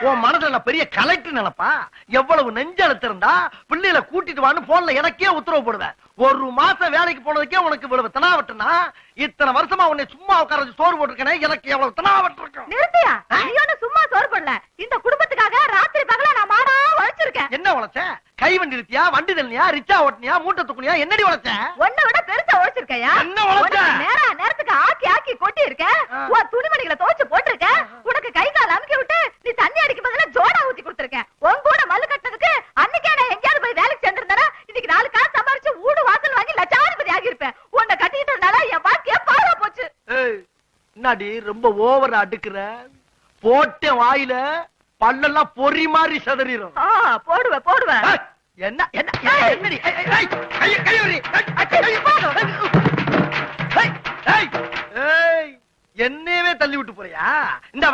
உன் மனசுல நான் பெரிய கலெக்டர் நினைப்பா? எவ்வளவு நெஞ்செழுத்து இருந்தா பிள்ளைகளை கூட்டிட்டு வான்னு போன்ல எனக்கே உத்தரவு போடுவேன். ஒரு மாசம் வேலைக்கு போனதுக்கே உனக்கு இவ்வளவு தனாவட்டுனா, இத்தனை வருஷமா உன்னை சும்மா உட்கார வச்சு சோறு போட்டிருக்கேனே, எனக்கு எவ்வளவு தனாவட்டு இருக்கும். நிறுத்தியா? நீ ஒண்ணு சும்மா சோறு போடல. இந்த குடும்பத்துக்காக ராத்திரி பகலா நான் மாடா உழைச்சிருக்கேன். என்ன உழைச்ச? கை வண்டி நிறுத்தியா, வண்டி தள்ளியா, ரிச்சா ஓட்டினியா, மூட்டை தூக்குனியா, என்னடி உழைச்ச? ஒன்ன விட பெருசா உழைச்சிருக்கையா? என்ன உழைச்ச? நேரத்துக்கு ஆக்கி ஆக்கி கொட்டி இருக்க. உன் துணிமணிகளை துவைச்சு போட்டிருக்க. உனக்கு கை கால் அமுக்கி விட்டு நீ தண்ணி அடிக்கும் பதிலா ஜோடா ஊத்தி கொடுத்திருக்கேன். உன் கூட மல்லு கட்டினதுக்கு அன்னைக்கே நான் எங்கேயாவது போய் வேலைக்கு சேர்ந்திருந்தேன்னா இன்னைக்கு 4 காசு சம்பாரிச்சு வீடு வாசல் வாங்கி லட்சாதிபதி ஆகியிருப்பேன். உன்னை கட்டிக்கிட்டதுனால என் வாழ்க்கைய பாழா போச்சு. என்னடி ரொம்ப ஓவர் அடுக்குற? போட்ட வாயில பல்லெல்லாம் பொறி மாதிரி சதறிடும். போடுவேன். என்ன என்னடி? என்னவே தள்ளி விட்டு போறியா? இந்த